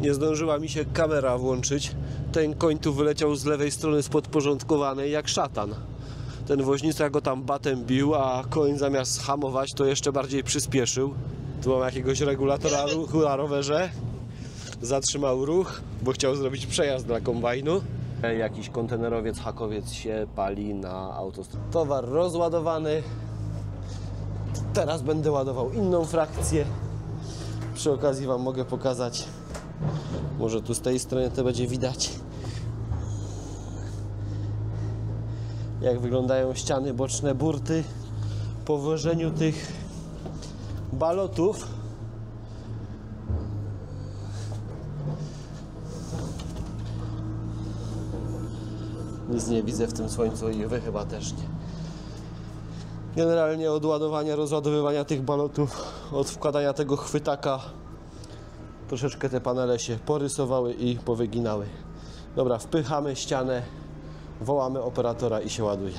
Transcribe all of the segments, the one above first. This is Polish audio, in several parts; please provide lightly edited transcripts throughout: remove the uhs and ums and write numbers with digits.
Nie zdążyła mi się kamera włączyć. Ten koń tu wyleciał z lewej strony z podporządkowanej jak szatan. Ten woźnica go tam batem bił, a koń zamiast hamować to jeszcze bardziej przyspieszył. Tu mam jakiegoś regulatora ruchu na rowerze. Zatrzymał ruch, bo chciał zrobić przejazd dla kombajnu. Jakiś kontenerowiec, hakowiec się pali na autostradzie. Towar rozładowany. Teraz będę ładował inną frakcję. Przy okazji wam mogę pokazać. Może tu z tej strony to będzie widać, jak wyglądają ściany boczne burty po włożeniu tych balotów. Nic nie widzę w tym słońcu i wy chyba też nie. Generalnie od ładowania, rozładowywania tych balotów, od wkładania tego chwytaka troszeczkę te panele się porysowały i powyginały. Dobra, wpychamy ścianę, wołamy operatora i się ładuje.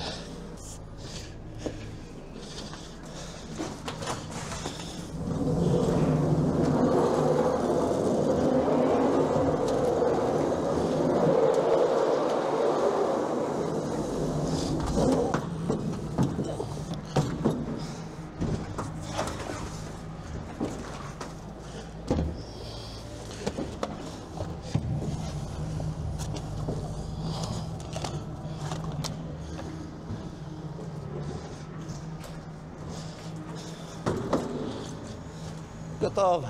Gotowe.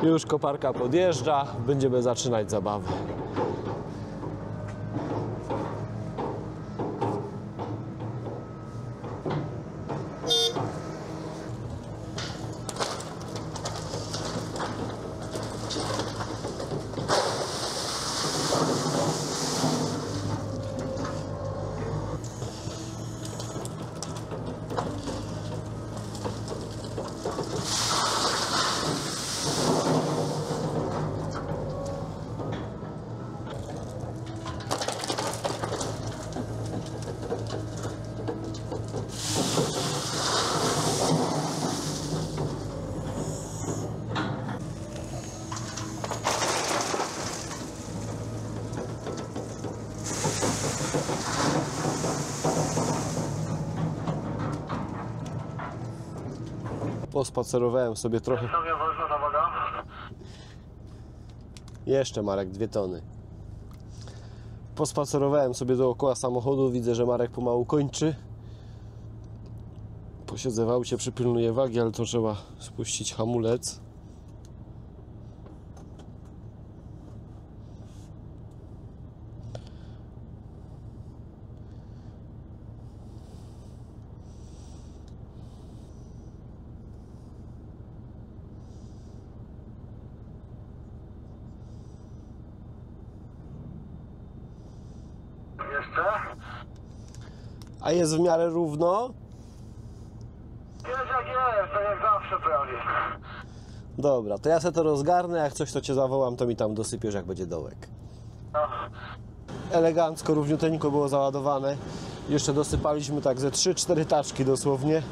Już koparka podjeżdża, będziemy zaczynać zabawę. Pospacerowałem sobie trochę. Jeszcze Marek 2 tony. Pospacerowałem sobie dookoła samochodu. Widzę, że Marek pomału kończy. Posiedzę w aucie, przypilnuję wagi, ale to trzeba spuścić hamulec. A jest w miarę równo? Jest jak jest, tak jak zawsze prawie. Dobra, to ja sobie to rozgarnę, jak coś to cię zawołam, to mi tam dosypiesz, jak będzie dołek. No. Elegancko, równiuteńko było załadowane. Jeszcze dosypaliśmy tak ze 3-4 taczki dosłownie.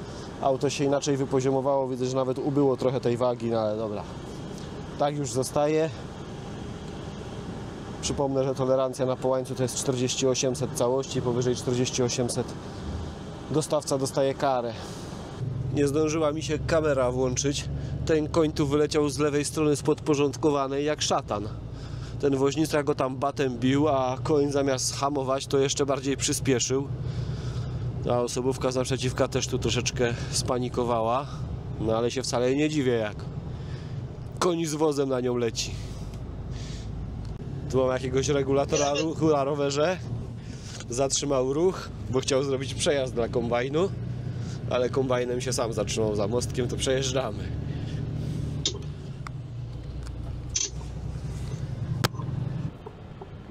Auto się inaczej wypoziomowało, widzę, że nawet ubyło trochę tej wagi, no ale dobra. Tak już zostaje. Przypomnę, że tolerancja na połańcu to jest 4800 całości, powyżej 4800 dostawca dostaje karę. Nie zdążyła mi się kamera włączyć. Ten koń tu wyleciał z lewej strony z podporządkowanej jak szatan. Ten woźnica go tam batem bił, a koń zamiast hamować to jeszcze bardziej przyspieszył. A osobówka z naprzeciwka też tu troszeczkę spanikowała. No ale się wcale nie dziwię, jak koń z wozem na nią leci. Tu mam jakiegoś regulatora ruchu na rowerze. Zatrzymał ruch, bo chciał zrobić przejazd dla kombajnu, ale kombajnem się sam zatrzymał za mostkiem, to przejeżdżamy.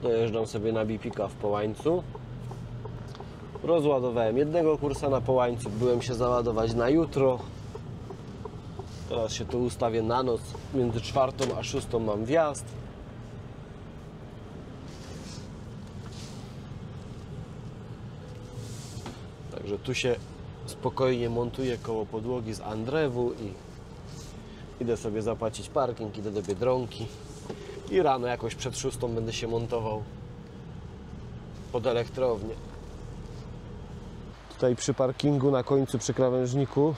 Dojeżdżam sobie na Bipika w Połańcu. Rozładowałem jednego kursa na Połańcu, byłem się załadować na jutro. Teraz się tu ustawię na noc, między 4 a 6 mam wjazd. Także tu się spokojnie montuje koło podłogi z Andrewu Idę sobie zapłacić parking, idę do Biedronki i rano jakoś przed 6 będę się montował pod elektrownię. Tutaj przy parkingu na końcu przy krawężniku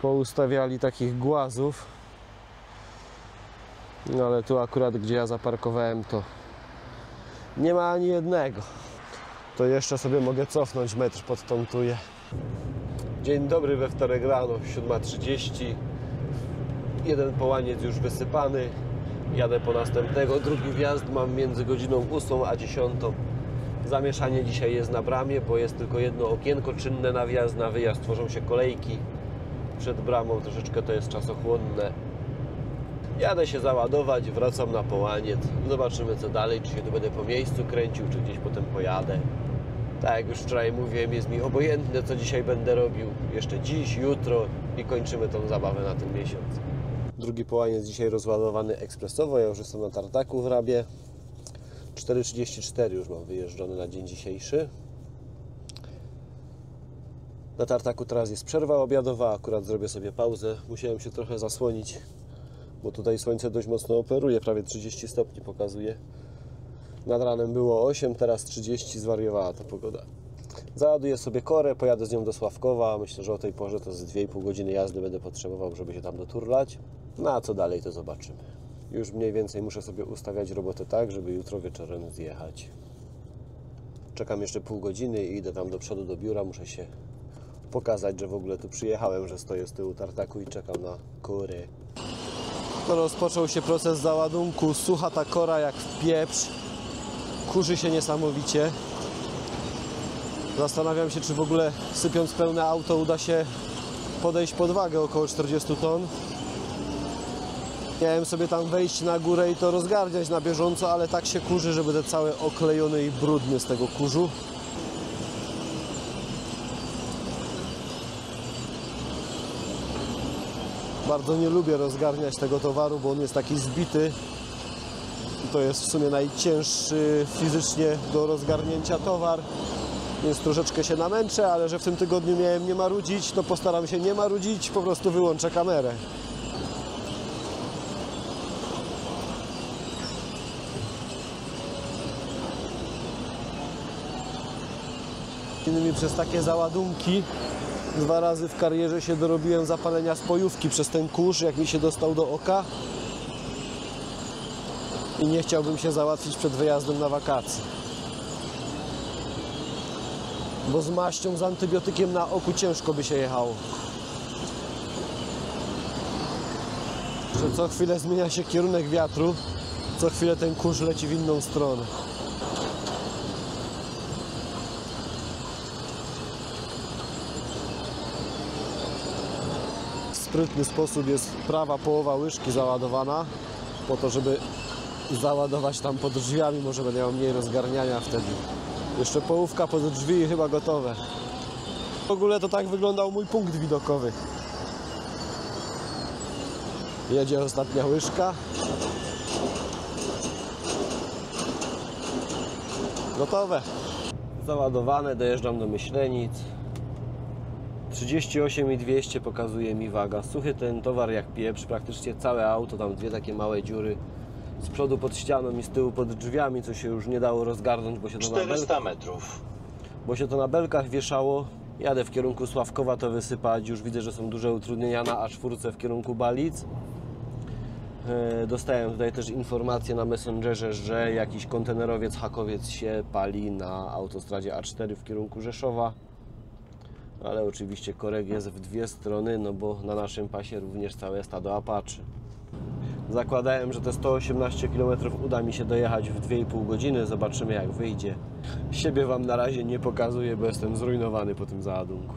poustawiali takich głazów, no ale tu akurat gdzie ja zaparkowałem to nie ma ani jednego. To jeszcze sobie mogę cofnąć metr pod tą tuję. Dzień dobry, we wtorek rano, 7:30. Jeden połaniec już wysypany. Jadę po następnego. Drugi wjazd mam między godziną 8 a 10. Zamieszanie dzisiaj jest na bramie, bo jest tylko jedno okienko czynne na wjazd. Na wyjazd tworzą się kolejki przed bramą. Troszeczkę to jest czasochłonne. Jadę się załadować, wracam na połaniec. Zobaczymy co dalej, czy się tu będę po miejscu kręcił, czy gdzieś potem pojadę. Tak jak już wczoraj mówiłem, jest mi obojętne co dzisiaj będę robił. Jeszcze dziś, jutro i kończymy tą zabawę na ten miesiąc. Drugi połaniec dzisiaj rozładowany ekspresowo. Ja już jestem na tartaku w Rabie. 4:34 już mam wyjeżdżony na dzień dzisiejszy. Na tartaku teraz jest przerwa obiadowa. Akurat zrobię sobie pauzę. Musiałem się trochę zasłonić, bo tutaj słońce dość mocno operuje. Prawie 30 stopni pokazuje. Nad ranem było 8, teraz 30, zwariowała ta pogoda. Załaduję sobie korę, pojadę z nią do Sławkowa. Myślę, że o tej porze to z 2,5 godziny jazdy będę potrzebował, żeby się tam doturlać. No a co dalej, to zobaczymy. Już mniej więcej muszę sobie ustawiać robotę tak, żeby jutro wieczorem zjechać. Czekam jeszcze pół godziny i idę tam do przodu do biura. Muszę się pokazać, że w ogóle tu przyjechałem, że stoję z tyłu tartaku i czekam na korę. To rozpoczął się proces załadunku. Sucha ta kora jak w pieprz. Kurzy się niesamowicie. Zastanawiam się, czy w ogóle sypiąc pełne auto uda się podejść pod wagę około 40 ton. Miałem sobie tam wejść na górę i to rozgarniać na bieżąco, ale tak się kurzy, że będę cały oklejony i brudny z tego kurzu. Bardzo nie lubię rozgarniać tego towaru, bo on jest taki zbity. I to jest w sumie najcięższy fizycznie do rozgarnięcia towar. Więc troszeczkę się namęczę, ale że w tym tygodniu miałem nie marudzić, to postaram się nie marudzić, po prostu wyłączę kamerę. Innymi przez takie załadunki 2 razy w karierze się dorobiłem zapalenia spojówki przez ten kurz, jak mi się dostał do oka. I nie chciałbym się załatwić przed wyjazdem na wakacje. Bo z maścią, z antybiotykiem na oku ciężko by się jechało. Że co chwilę zmienia się kierunek wiatru, co chwilę ten kurz leci w inną stronę. W sprytny sposób jest prawa połowa łyżki załadowana, po to, żeby załadować tam pod drzwiami, może będę miał mniej rozgarniania wtedy. Jeszcze połówka pod drzwi i chyba gotowe. W ogóle to tak wyglądał mój punkt widokowy. Jedzie ostatnia łyżka. Gotowe. Załadowane, dojeżdżam do Myślenic. 38,200 pokazuje mi waga. Suchy ten towar jak pieprz, praktycznie całe auto, tam 2 takie małe dziury. Z przodu pod ścianą i z tyłu pod drzwiami, co się już nie dało rozgarnąć, bo się to 400 metrów. Bo się to na belkach wieszało. Jadę w kierunku Sławkowa to wysypać. Już widzę, że są duże utrudnienia na A4 w kierunku Balic. Dostałem tutaj też informację na Messengerze, że jakiś kontenerowiec, hakowiec się pali na autostradzie A4 w kierunku Rzeszowa. Ale oczywiście korek jest w 2 strony, no bo na naszym pasie również całe stado Apache. Zakładałem, że te 118 km uda mi się dojechać w 2,5 godziny. Zobaczymy jak wyjdzie. Siebie Wam na razie nie pokazuję, bo jestem zrujnowany po tym załadunku.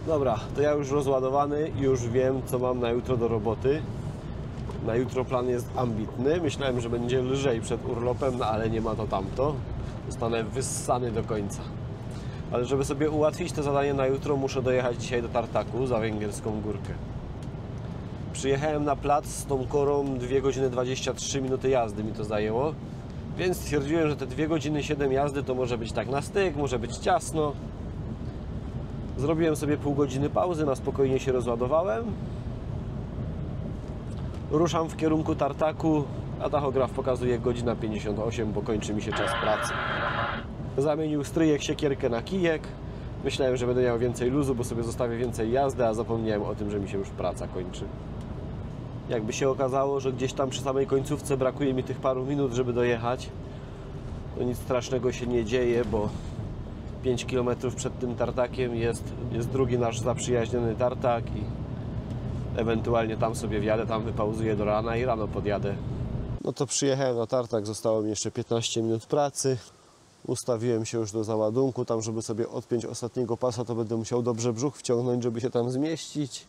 Dobra, to ja już rozładowany, już wiem co mam na jutro do roboty. Na jutro plan jest ambitny. Myślałem, że będzie lżej przed urlopem, no ale nie ma to tamto. Zostanę wyssany do końca. Ale żeby sobie ułatwić to zadanie na jutro, muszę dojechać dzisiaj do tartaku za Węgierską Górkę. Przyjechałem na plac z tą korą 2 godziny 23 minuty jazdy mi to zajęło. Więc stwierdziłem, że te 2 godziny 7 jazdy to może być tak na styk, może być ciasno. Zrobiłem sobie pół godziny pauzy, na spokojnie się rozładowałem. Ruszam w kierunku tartaku, a tachograf pokazuje godzina 58, bo kończy mi się czas pracy. Zamienił stryjek siekierkę na kijek. Myślałem, że będę miał więcej luzu, bo sobie zostawię więcej jazdy, a zapomniałem o tym, że mi się już praca kończy. Jakby się okazało, że gdzieś tam przy samej końcówce brakuje mi tych paru minut, żeby dojechać, to nic strasznego się nie dzieje, bo 5 km przed tym tartakiem jest drugi nasz zaprzyjaźniony tartak i ewentualnie tam sobie wjadę, tam wypauzuję do rana i rano podjadę. No to przyjechałem na tartak, zostało mi jeszcze 15 minut pracy. Ustawiłem się już do załadunku, tam żeby sobie odpiąć ostatniego pasa, to będę musiał dobrze brzuch wciągnąć, żeby się tam zmieścić.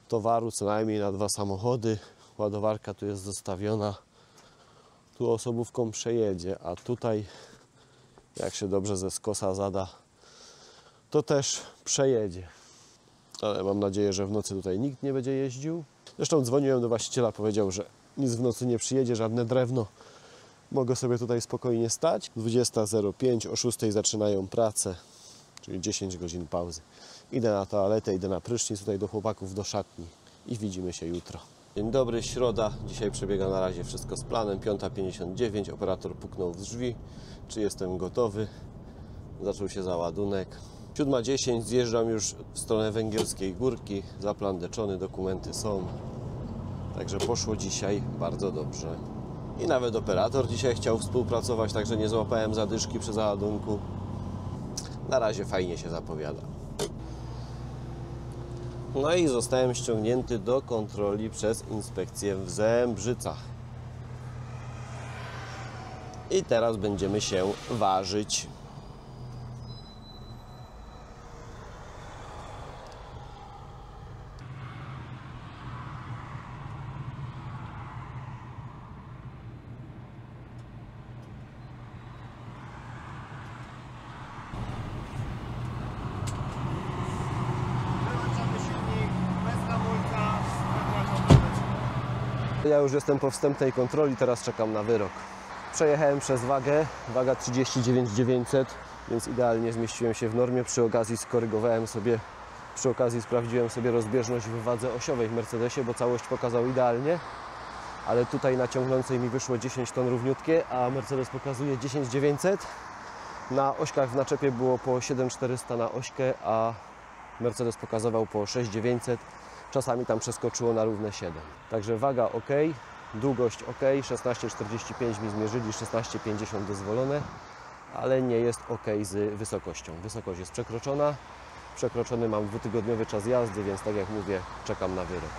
Towaru co najmniej na 2 samochody. Ładowarka tu jest zostawiona. Tu osobówką przejedzie, a tutaj, jak się dobrze ze skosa zada, to też przejedzie. Ale mam nadzieję, że w nocy tutaj nikt nie będzie jeździł. Zresztą dzwoniłem do właściciela, powiedział, że nic w nocy nie przyjedzie, żadne drewno. Mogę sobie tutaj spokojnie stać. 20:05, o 6 zaczynają pracę, czyli 10 godzin pauzy. Idę na toaletę, idę na prysznic, tutaj do chłopaków, do szatni i widzimy się jutro. Dzień dobry, środa. Dzisiaj przebiega na razie wszystko z planem. 5:59, operator puknął w drzwi. Czy jestem gotowy? Zaczął się załadunek. 7:10, zjeżdżam już w stronę Węgierskiej Górki. Zaplandeczony, dokumenty są. Także poszło dzisiaj bardzo dobrze. I nawet operator dzisiaj chciał współpracować, także nie złapałem zadyszki przy załadunku. Na razie fajnie się zapowiada. No i zostałem ściągnięty do kontroli przez inspekcję w Zębrzycach. I teraz będziemy się ważyć. Ja już jestem po wstępnej kontroli, teraz czekam na wyrok. Przejechałem przez wagę, waga 39 900, więc idealnie zmieściłem się w normie. Przy okazji skorygowałem sobie, sprawdziłem sobie rozbieżność w wadze osiowej w Mercedesie, bo całość pokazał idealnie. Ale tutaj na ciągnącej mi wyszło 10 ton równiutkie, a Mercedes pokazuje 10 900. Na ośkach w naczepie było po 7400 na ośkę, a Mercedes pokazywał po 6900. Czasami tam przeskoczyło na równe 7. Także waga ok, długość ok, 16,45 mi zmierzyli, 16,50 dozwolone, ale nie jest ok z wysokością. Wysokość jest przekroczona. Przekroczony mam 2-tygodniowy czas jazdy, więc tak jak mówię, czekam na wyrok.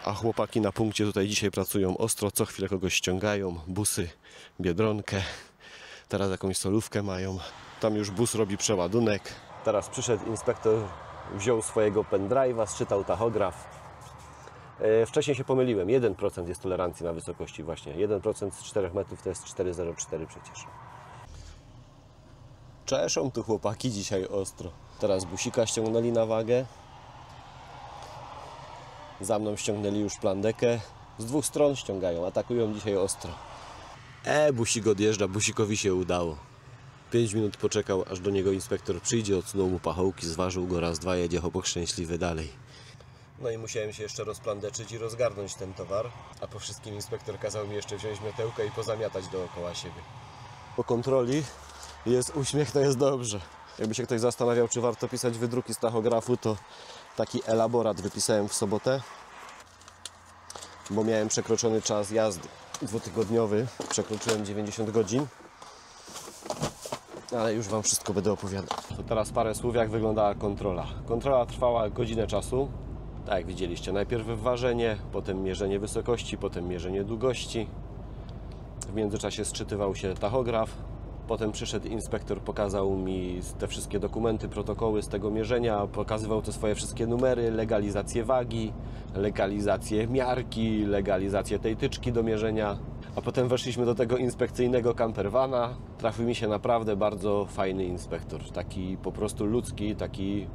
A chłopaki na punkcie tutaj dzisiaj pracują ostro, co chwilę kogoś ściągają, busy, Biedronkę, teraz jakąś solówkę mają. Tam już bus robi przeładunek. Teraz przyszedł inspektor, wziął swojego pendrive'a, sczytał tachograf. Wcześniej się pomyliłem, 1% jest tolerancji na wysokości właśnie. 1% z 4 metrów to jest 4,04 przecież. Czeszą tu chłopaki dzisiaj ostro. Teraz busika ściągnęli na wagę. Za mną ściągnęli już plandekę. Z 2 stron ściągają, atakują dzisiaj ostro. Busik odjeżdża, busikowi się udało. 5 minut poczekał, aż do niego inspektor przyjdzie, odsunął mu pachołki, zważył go raz, dwa, jedzie chłopak szczęśliwy dalej. No i musiałem się jeszcze rozplandeczyć i rozgarnąć ten towar, a po wszystkim inspektor kazał mi jeszcze wziąć miotełkę i pozamiatać dookoła siebie. Po kontroli jest uśmiech, to jest dobrze. Jakby się ktoś zastanawiał, czy warto pisać wydruki z tachografu, to taki elaborat wypisałem w sobotę, bo miałem przekroczony czas jazdy 2-tygodniowy, przekroczyłem 90 godzin. Ale już Wam wszystko będę opowiadał. To teraz parę słów, jak wyglądała kontrola. Kontrola trwała godzinę czasu. Tak jak widzieliście, najpierw ważenie, potem mierzenie wysokości, potem mierzenie długości. W międzyczasie sczytywał się tachograf. Potem przyszedł inspektor, pokazał mi te wszystkie dokumenty, protokoły z tego mierzenia. Pokazywał te swoje wszystkie numery, legalizację wagi, legalizację miarki, legalizację tej tyczki do mierzenia. A potem weszliśmy do tego inspekcyjnego campervana. Trafił mi się naprawdę bardzo fajny inspektor. Taki po prostu ludzki, taki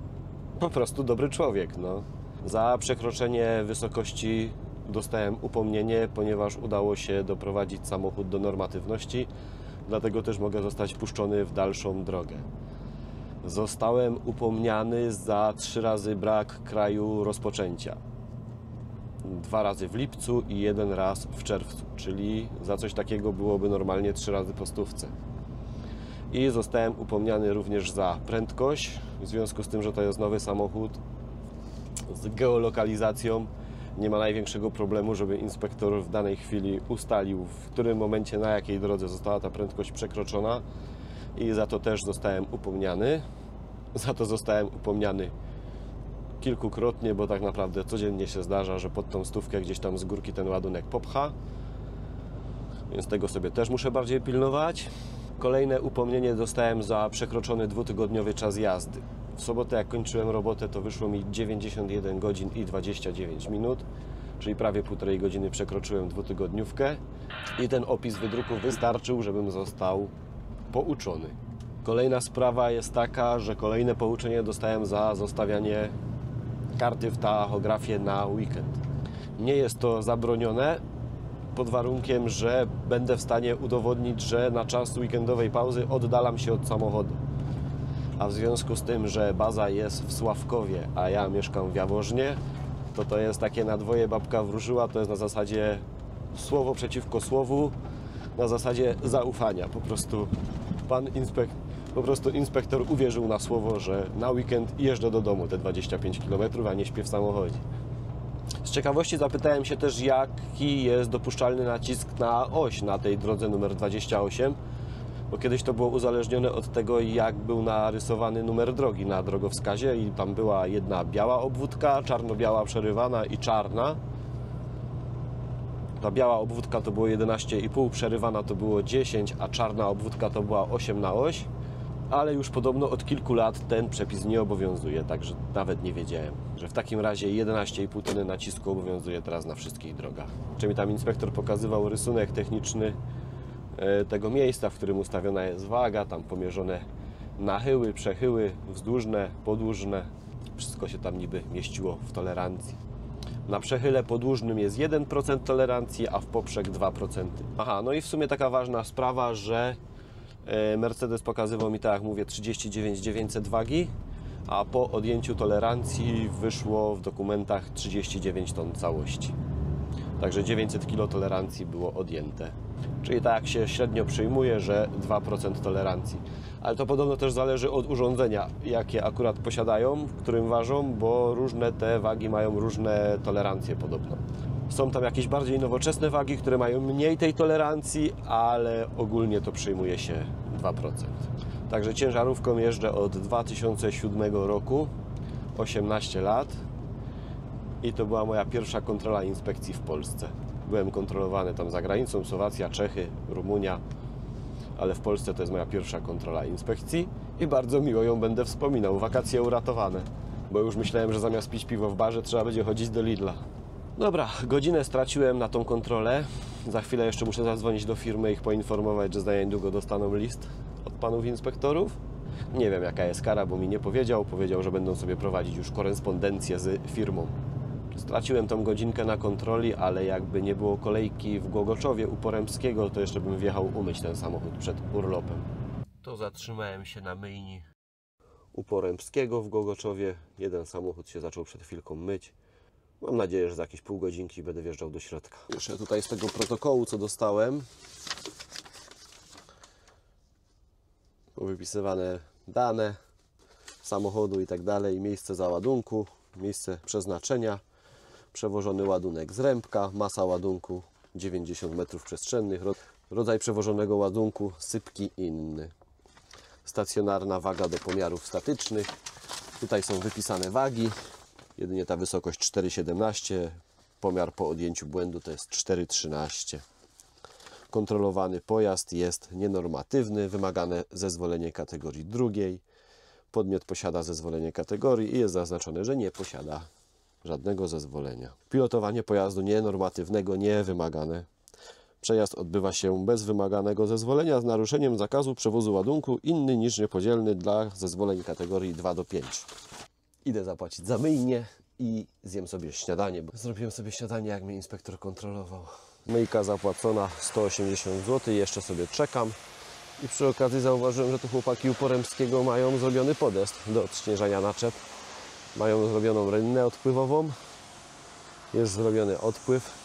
po prostu dobry człowiek. No. Za przekroczenie wysokości dostałem upomnienie, ponieważ udało się doprowadzić samochód do normatywności. dlatego też mogę zostać puszczony w dalszą drogę. Zostałem upomniany za 3 razy brak kraju rozpoczęcia. 2 razy w lipcu i 1 raz w czerwcu, czyli za coś takiego byłoby normalnie 3 razy po 100. I zostałem upomniany również za prędkość, w związku z tym, że to jest nowy samochód z geolokalizacją. Nie ma największego problemu, żeby inspektor w danej chwili ustalił, w którym momencie, na jakiej drodze została ta prędkość przekroczona, i za to też zostałem upomniany. Za to zostałem upomniany kilkukrotnie, bo tak naprawdę codziennie się zdarza, że pod tą 100 gdzieś tam z górki ten ładunek popcha, więc tego sobie też muszę bardziej pilnować. Kolejne upomnienie dostałem za przekroczony 2-tygodniowy czas jazdy. W sobotę, jak kończyłem robotę, to wyszło mi 91 godzin i 29 minut, czyli prawie 1,5 godziny przekroczyłem 2-tygodniówkę i ten opis wydruku wystarczył, żebym został pouczony. Kolejna sprawa jest taka, że kolejne pouczenie dostałem za zostawianie karty w tachografię na weekend. Nie jest to zabronione, pod warunkiem, że będę w stanie udowodnić, że na czas weekendowej pauzy oddalam się od samochodu. A w związku z tym, że baza jest w Sławkowie, a ja mieszkam w Jaworznie, to jest takie na dwoje babka wróżyła, to jest na zasadzie słowo przeciwko słowu, na zasadzie zaufania. Po prostu inspektor uwierzył na słowo, że na weekend jeżdżę do domu te 25 km, a nie śpię w samochodzie. Z ciekawości zapytałem się też, jaki jest dopuszczalny nacisk na oś na tej drodze numer 28, bo kiedyś to było uzależnione od tego, jak był narysowany numer drogi na drogowskazie i tam była jedna biała obwódka, czarno-biała przerywana i czarna. Ta biała obwódka to było 11,5, przerywana to było 10, a czarna obwódka to była 8 na oś. Ale już podobno od kilku lat ten przepis nie obowiązuje, także nawet nie wiedziałem, że w takim razie 11,5 tony nacisku obowiązuje teraz na wszystkich drogach. Czy mi tam inspektor pokazywał rysunek techniczny tego miejsca, w którym ustawiona jest waga, tam pomierzone nachyły, przechyły, wzdłużne, podłużne. Wszystko się tam niby mieściło w tolerancji. Na przechyle podłużnym jest 1% tolerancji, a w poprzek 2%. Aha, no i w sumie taka ważna sprawa, że Mercedes pokazywał mi, tak jak mówię, 39 900 wagi, a po odjęciu tolerancji wyszło w dokumentach 39 ton całości. Także 900 kg tolerancji było odjęte. Czyli tak jak się średnio przyjmuje, że 2% tolerancji. Ale to podobno też zależy od urządzenia, jakie akurat posiadają, w którym ważą, bo różne te wagi mają różne tolerancje podobno. Są tam jakieś bardziej nowoczesne wagi, które mają mniej tej tolerancji, ale ogólnie to przyjmuje się 2%. Także ciężarówką jeżdżę od 2007 roku, 18 lat, i to była moja pierwsza kontrola inspekcji w Polsce. Byłem kontrolowany tam za granicą, Słowacja, Czechy, Rumunia, ale w Polsce to jest moja pierwsza kontrola inspekcji i bardzo miło ją będę wspominał. Wakacje uratowane, bo już myślałem, że zamiast pić piwo w barze trzeba będzie chodzić do Lidla. Dobra, godzinę straciłem na tą kontrolę. Za chwilę jeszcze muszę zadzwonić do firmy i ich poinformować, że za niedługo dostaną list od panów inspektorów. Nie wiem, jaka jest kara, bo mi nie powiedział. Powiedział, że będą sobie prowadzić już korespondencję z firmą. Straciłem tą godzinkę na kontroli, ale jakby nie było kolejki w Głogoczowie u Porębskiego, to jeszcze bym wjechał umyć ten samochód przed urlopem. To zatrzymałem się na myjni u Porębskiego w Głogoczowie. Jeden samochód się zaczął przed chwilką myć. Mam nadzieję, że za jakieś pół godzinki będę wjeżdżał do środka. Jeszcze tutaj z tego protokołu, co dostałem, wypisywane dane samochodu i tak dalej, miejsce załadunku, miejsce przeznaczenia, przewożony ładunek z Rębka, masa ładunku 90 metrów przestrzennych, rodzaj przewożonego ładunku, sypki inny, stacjonarna waga do pomiarów statycznych. Tutaj są wypisane wagi, jedynie ta wysokość 4,17, pomiar po odjęciu błędu to jest 4,13. Kontrolowany pojazd jest nienormatywny, wymagane zezwolenie kategorii drugiej. Podmiot posiada zezwolenie kategorii i jest zaznaczone, że nie posiada żadnego zezwolenia. Pilotowanie pojazdu nienormatywnego niewymagane. Przejazd odbywa się bez wymaganego zezwolenia z naruszeniem zakazu przewozu ładunku inny niż niepodzielny dla zezwoleń kategorii 2 do 5. Idę zapłacić za myjnię i zjem sobie śniadanie, bo zrobiłem sobie śniadanie, jak mnie inspektor kontrolował. Myjka zapłacona 180 zł, jeszcze sobie czekam. I przy okazji zauważyłem, że tu chłopaki u Porębskiego mają zrobiony podest do odśnieżania naczep. Mają zrobioną rynnę odpływową. Jest zrobiony odpływ.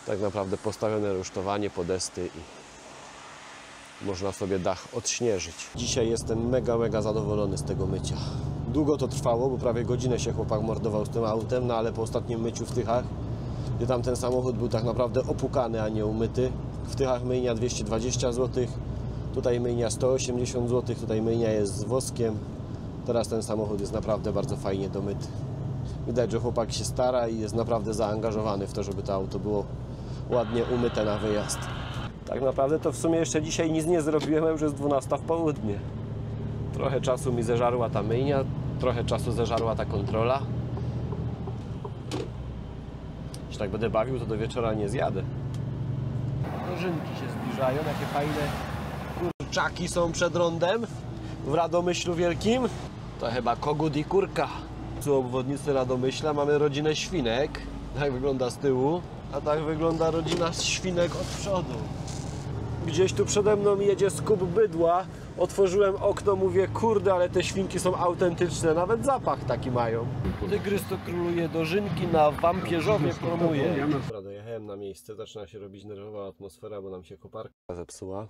Tak naprawdę postawione rusztowanie, podesty i można sobie dach odśnieżyć. Dzisiaj jestem mega zadowolony z tego mycia. Długo to trwało, bo prawie godzinę się chłopak mordował z tym autem, no ale po ostatnim myciu w Tychach, gdzie tam ten samochód był tak naprawdę opłukany, a nie umyty. W Tychach myjnia 220 zł, tutaj myjnia 180 zł, tutaj myjnia jest z woskiem. Teraz ten samochód jest naprawdę bardzo fajnie domyty. Widać, że chłopak się stara i jest naprawdę zaangażowany w to, żeby to auto było ładnie umyte na wyjazd. Tak naprawdę to w sumie jeszcze dzisiaj nic nie zrobiłem, a już jest 12 w południe. Trochę czasu mi zeżarła ta myjnia, trochę czasu zeżarła ta kontrola. Jeśli tak będę bawił, to do wieczora nie zjadę. Dożynki się zbliżają, jakie fajne kurczaki są przed rondem w Radomyślu Wielkim. To chyba kogut i kurka. Tu obwodnicy Radomyśla mamy rodzinę świnek. Tak wygląda z tyłu, a tak wygląda rodzina świnek od przodu. Gdzieś tu przede mną jedzie skup bydła. Otworzyłem okno, mówię, kurde, ale te świnki są autentyczne, nawet zapach taki mają. Tygrys to króluje, dożynki na wampierzowie promuje. Dobra, dojechałem na miejsce, zaczyna się robić nerwowa atmosfera, bo nam się koparka zepsuła.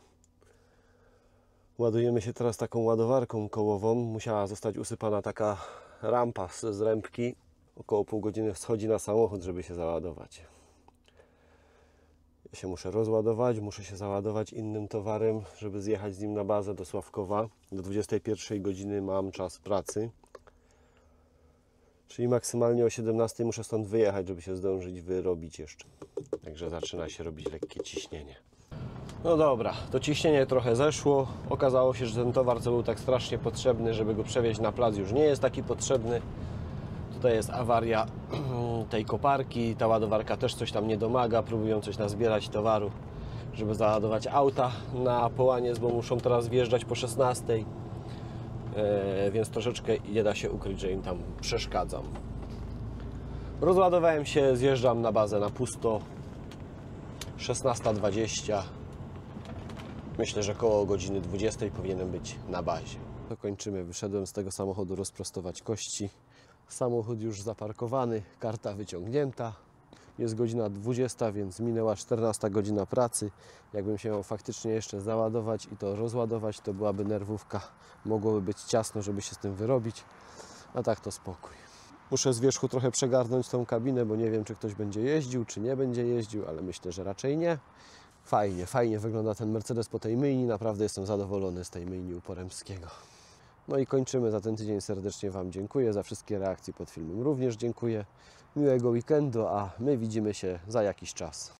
Ładujemy się teraz taką ładowarką kołową. Musiała zostać usypana taka rampa ze zrębki. Około pół godziny schodzi na samochód, żeby się załadować. Ja się muszę rozładować, muszę się załadować innym towarem, żeby zjechać z nim na bazę do Sławkowa. Do 21 godziny mam czas pracy. Czyli maksymalnie o 17 muszę stąd wyjechać, żeby się zdążyć wyrobić jeszcze. Także zaczyna się robić lekkie ciśnienie. No dobra, to ciśnienie trochę zeszło. Okazało się, że ten towar, co był tak strasznie potrzebny, żeby go przewieźć na plac, już nie jest taki potrzebny. Tutaj jest awaria tej koparki, ta ładowarka też coś tam nie domaga, próbują coś nazbierać towaru, żeby załadować auta na Połaniec, bo muszą teraz wjeżdżać po 16, więc troszeczkę nie da się ukryć, że im tam przeszkadzam. Rozładowałem się, zjeżdżam na bazę na pusto, 16:20, myślę, że koło godziny 20 powinienem być na bazie. To kończymy, wyszedłem z tego samochodu rozprostować kości. Samochód już zaparkowany, karta wyciągnięta. Jest godzina 20, więc minęła 14 godzina pracy. Jakbym się miał faktycznie jeszcze załadować i to rozładować, to byłaby nerwówka. Mogłoby być ciasno, żeby się z tym wyrobić, a tak to spokój. Muszę z wierzchu trochę przegarnąć tą kabinę, bo nie wiem, czy ktoś będzie jeździł, czy nie będzie jeździł, ale myślę, że raczej nie. Fajnie wygląda ten Mercedes po tej myjni. Naprawdę jestem zadowolony z tej myjni u Porębskiego. No i kończymy za ten tydzień. Serdecznie Wam dziękuję za wszystkie reakcje pod filmem. Również dziękuję. Miłego weekendu, a my widzimy się za jakiś czas.